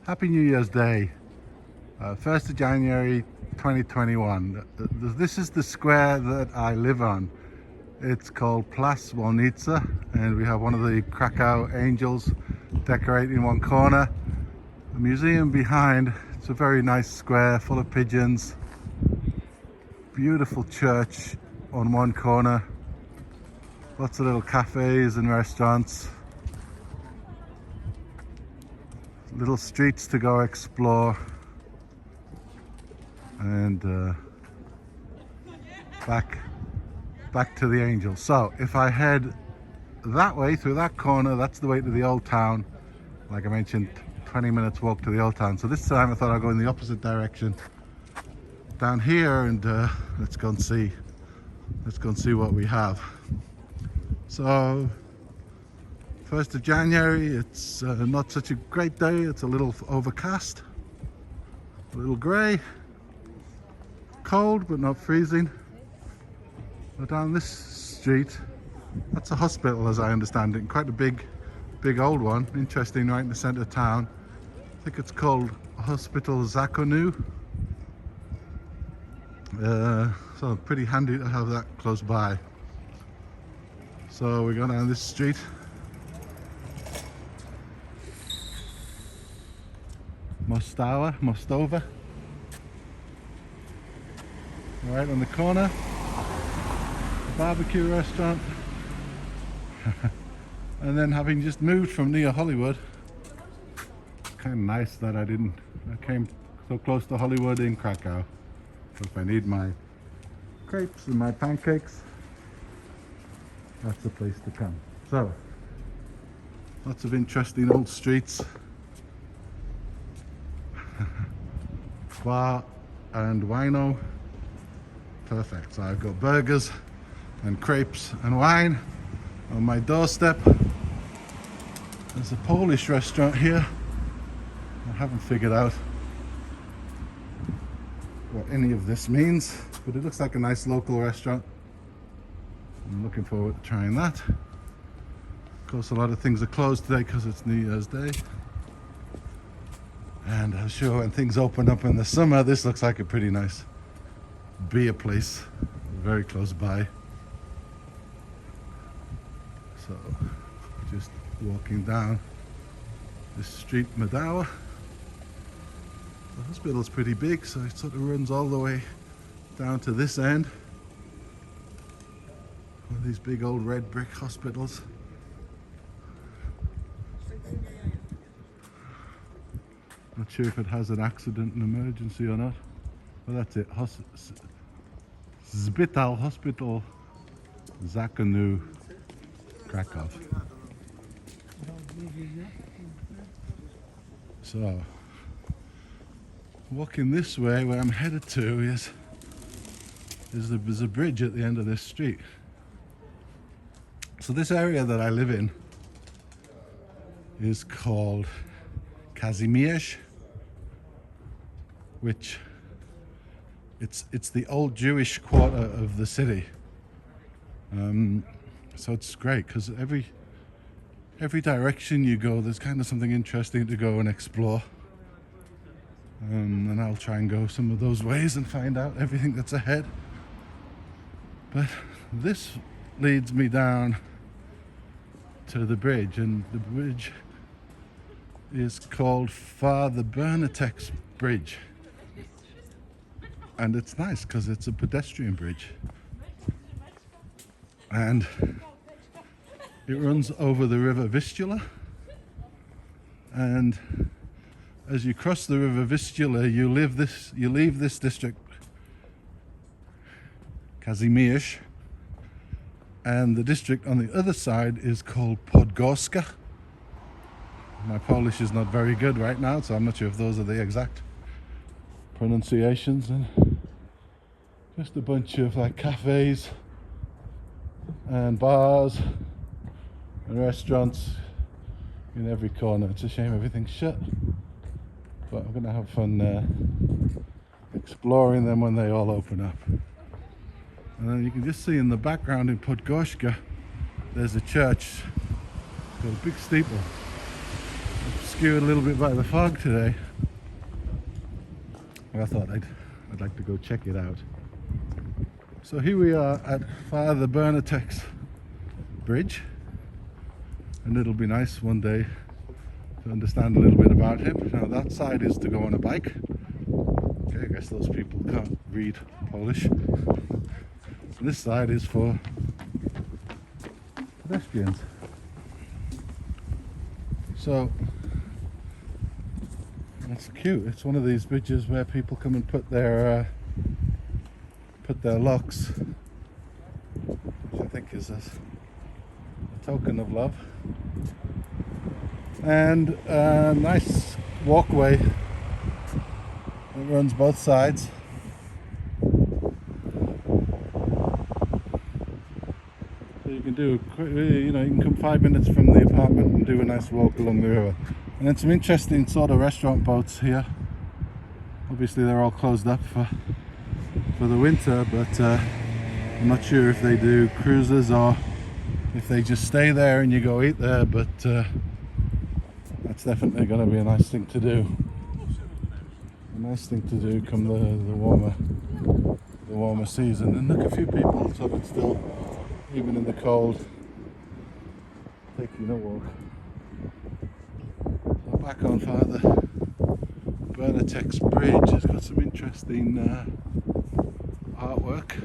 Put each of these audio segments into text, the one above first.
Happy New Year's Day, 1st of January 2021. This is the square that I live on. It's called Place Wolnica, and we have one of the KRAKOW angels decorating one corner. The museum behind. It's a very nice square full of pigeons. Beautiful church on one corner. Lots of little cafes and restaurants. Little streets to go explore, and back to the angels. So if I head that way through that corner, that's the way to the old town. Like I mentioned, 20 minutes walk to the old town. So this time I thought I'd go in the opposite direction down here, and let's go and see what we have. So 1st of January, it's not such a great day. It's a little overcast, a little grey, cold but not freezing. But down this street, that's a hospital as I understand it, quite a big old one. Interesting, right in the centre of town. I think it's called Hospital Zakonu. So pretty handy to have that close by. So we go down this street. Mostova. Right on the corner, a barbecue restaurant. And then, having just moved from near Hollywood, it's kind of nice that I came so close to Hollywood in KRAKOW. So if I need my crepes and my pancakes, that's the place to come. So, lots of interesting old streets. Bar and wino. Perfect. So I've got burgers and crepes and wine on my doorstep. There's a Polish restaurant here. I haven't figured out what any of this means, but it looks like a nice local restaurant. I'm looking forward to trying that. Of course, a lot of things are closed today because it's New Year's Day. And I'm sure when things open up in the summer, this looks like a pretty nice beer place, very close by. So, just walking down this street, Madawa. The hospital's pretty big, so it sort of runs all the way down to this end. One of these big old red brick hospitals. Not sure if it has an accident and emergency or not. Well, that's it. Hospital Zakonu, KRAKOW. So, walking this way, where I'm headed to there's a bridge at the end of this street. So this area that I live in is called Kazimierz, which it's the old Jewish quarter of the city. So it's great because every direction you go, there's kind of something interesting to go and explore. And I'll try and go some of those ways and find out everything that's ahead. But this leads me down to the bridge, and the bridge is called Father Bernatka Bridge. And it's nice because it's a pedestrian bridge. And it runs over the river Vistula. And as you cross the river Vistula, you leave this district, Kazimierz, and the district on the other side is called Porgoshka. My Polish is not very good right now, so I'm not sure if those are the exact pronunciations. And just a bunch of like cafes and bars and restaurants in every corner. It's a shame everything's shut, but I'm gonna have fun exploring them when they all open up. And then you can just see in the background in Porgoshka, there's a church. It's got a big steeple. obscured a little bit by the fog today. I thought I'd like to go check it out. So here we are at Father Bernatka Bridge, and it'll be nice one day to understand a little bit about him. Now that side is to go on a bike. Okay, I guess those people can't read Polish. And this side is for pedestrians. So that's cute. It's one of these bridges where people come and put their locks, which I think is a token of love. And a nice walkway that runs both sides. So you can do, you can come 5 minutes from the apartment and do a nice walk along the river. And then some interesting sort of restaurant boats here. Obviously they're all closed up for the winter, but I'm not sure if they do cruises or if they just stay there and you go eat there, but that's definitely going to be a nice thing to do. A nice thing to do come the warmer season. And look, a few people sort of still, even in the cold, taking a walk. Back on Father Bernatka Bridge has got some interesting artwork.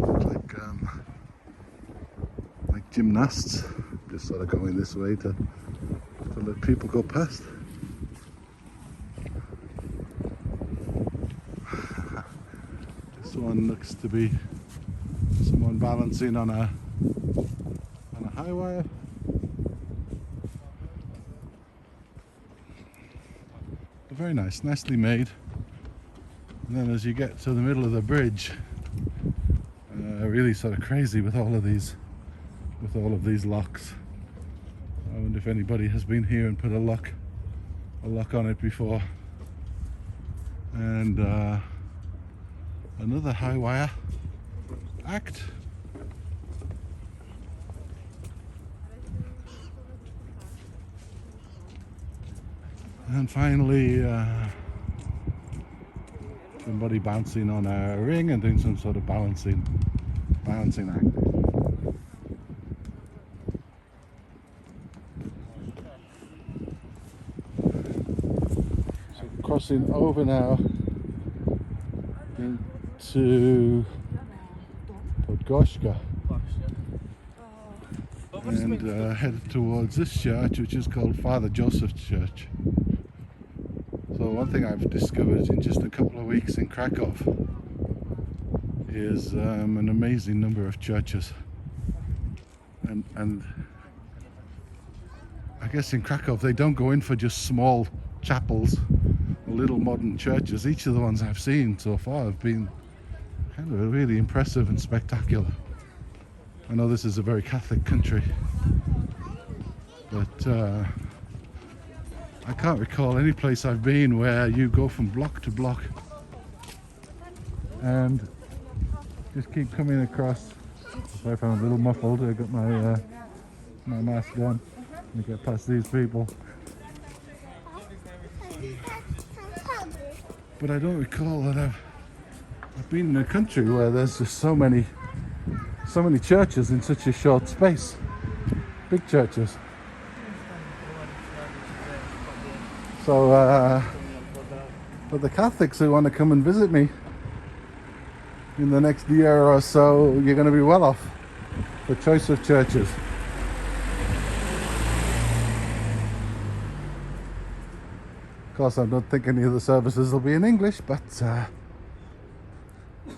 Looks like gymnasts, just sort of going this way to let people go past. This one looks to be someone balancing on a high wire. Very nice, nicely made. And then as you get to the middle of the bridge, really sort of crazy with all of these locks. I wonder if anybody has been here and put a lock on it before. And another high wire act. And finally, somebody bouncing on a ring and doing some sort of balancing act. So crossing over now into Porgoshka and headed towards this church, which is called Father Joseph's Church. So one thing I've discovered in just a couple of weeks in Krakow is an amazing number of churches, and I guess in Krakow they don't go in for just small chapels or little modern churches. Each of the ones I've seen so far have been kind of really impressive and spectacular. I know this is a very Catholic country, but I can't recall any place I've been where you go from block to block and just keep coming across. So if I'm a little muffled, I got my mask on and get past these people. But I don't recall that I've been in a country where there's just so many churches in such a short space. Big churches. So, for the Catholics who want to come and visit me in the next year or so, you're going to be well off for choice of churches. Of course, I don't think any of the services will be in English, but it'll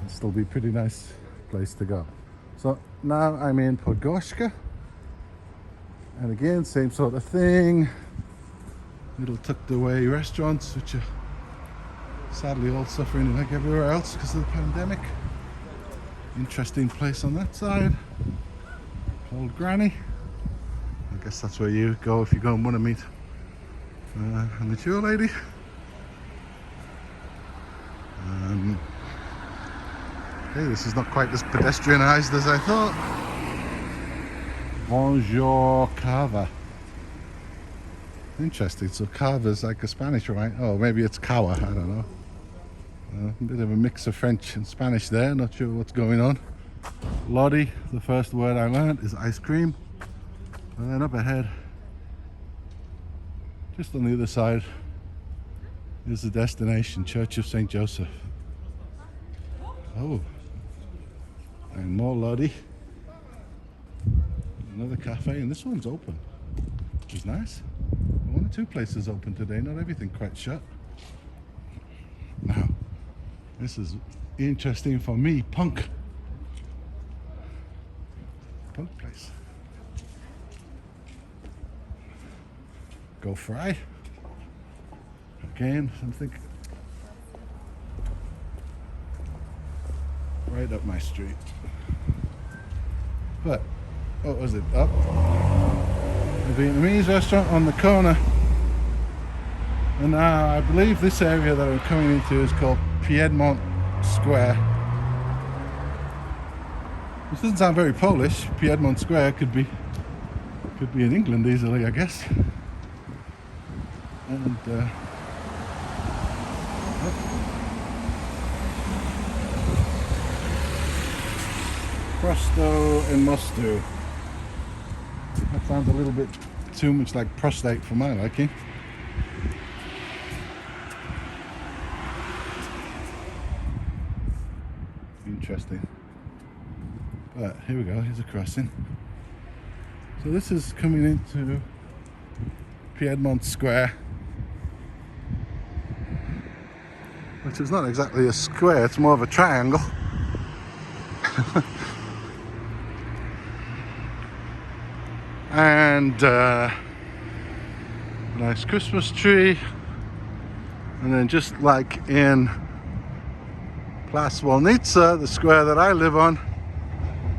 still be a pretty nice place to go. So now I'm in Porgoshka, and again, same sort of thing. Little tucked away restaurants, which are sadly all suffering like everywhere else because of the pandemic. Interesting place on that side, Old Granny. I guess that's where you go if you go and want to meet a mature lady. Okay, this is not quite as pedestrianised as I thought. Bonjour, Cava. Interesting. So Cava is like a Spanish, right? Oh, maybe it's Kawa. I don't know. A bit of a mix of French and Spanish there. Not sure what's going on. Lodi, the first word I learned is ice cream. And then up ahead, just on the other side, is the destination, Church of St. Joseph. Oh, and more Lodi. Another cafe, and this one's open, which is nice. One or two places open today, not everything quite shut. Now, this is interesting for me, punk place. Go Fry. Again, something right up my street. But what was it? Up the Vietnamese restaurant on the corner. And now I believe this area that I'm coming into is called Piedmont Square. This doesn't sound very Polish. Piedmont Square could be in England easily, I guess. And Prosto and Mostu. That sounds a little bit too much like prostate for my liking. Interesting. But here we go, here's a crossing. So this is coming into Piedmont Square, which is not exactly a square, it's more of a triangle. And a nice Christmas tree, and then just like in Plac Wolnica, the square that I live on,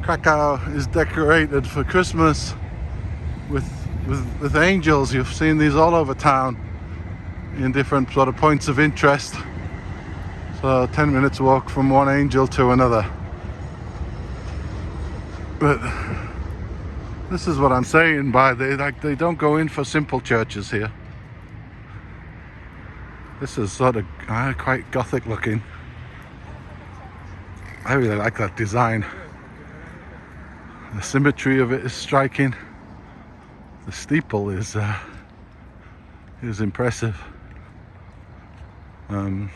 Krakow is decorated for Christmas with angels. You've seen these all over town in different sort of points of interest. So 10 minutes walk from one angel to another. But this is what I'm saying by they don't go in for simple churches here. This is sort of quite Gothic looking. I really like that design. The symmetry of it is striking. The steeple is impressive. I'm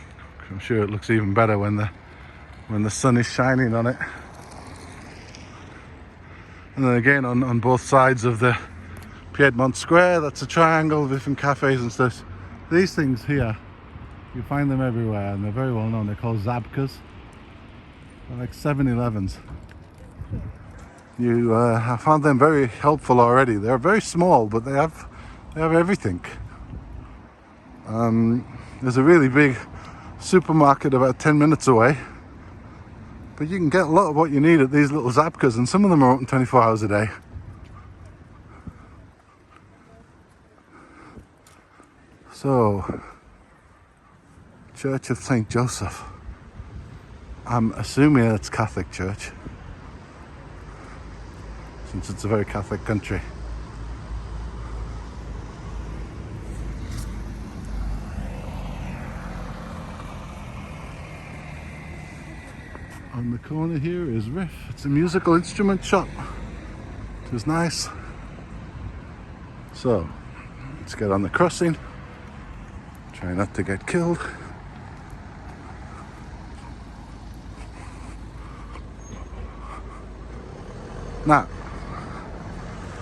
sure it looks even better when the sun is shining on it. And then again on both sides of the Piedmont Square, that's a triangle, different cafes and stuff. These things here, you find them everywhere, and they're very well known. They're called Zabkas. They're like 7-Elevens. I found them very helpful already. They're very small, but they have everything. There's a really big supermarket about 10 minutes away, but you can get a lot of what you need at these little Zabkas, and some of them are open 24 hours a day. So, Church of St. Joseph. I'm assuming it's Catholic Church, since it's a very Catholic country. On the corner here is Riff. It's a musical instrument shop, which is nice. So, let's get on the crossing. Try not to get killed. Now,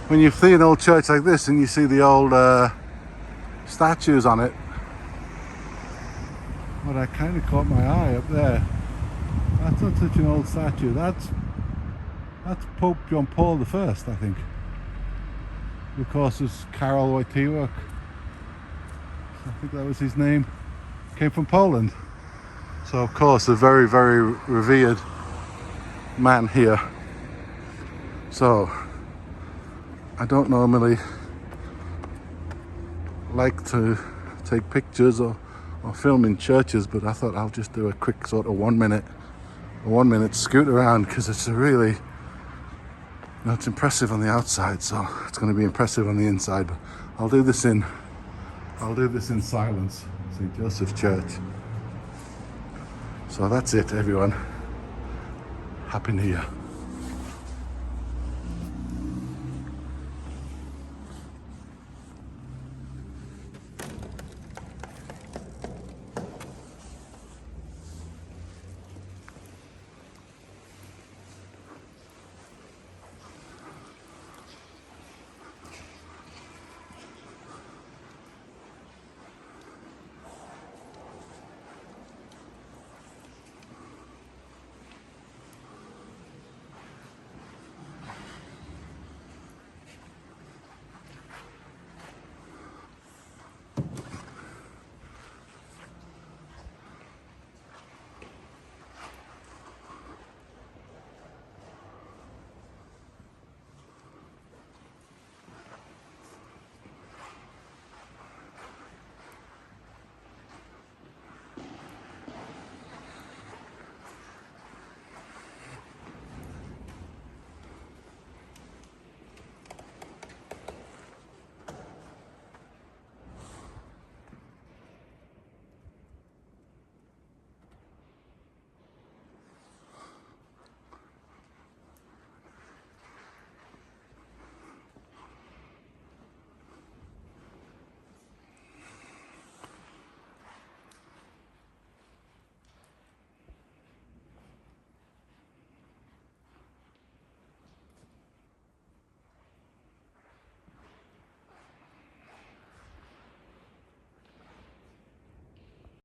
when you see an old church like this and you see the old statues on it, what I kind of caught my eye up there, that's not such an old statue. That's Pope John Paul I, I think. Of course, it's Karol Wojtyła. I think that was his name. Came from Poland. So of course a very, very revered man here. So I don't normally like to take pictures or film in churches, but I thought I'll just do a quick sort of 1 minute scoot around, because it's a really Now it's impressive on the outside, so it's going to be impressive on the inside. But I'll do this in silence. St. Joseph's Church. So that's it, everyone. Happy New Year.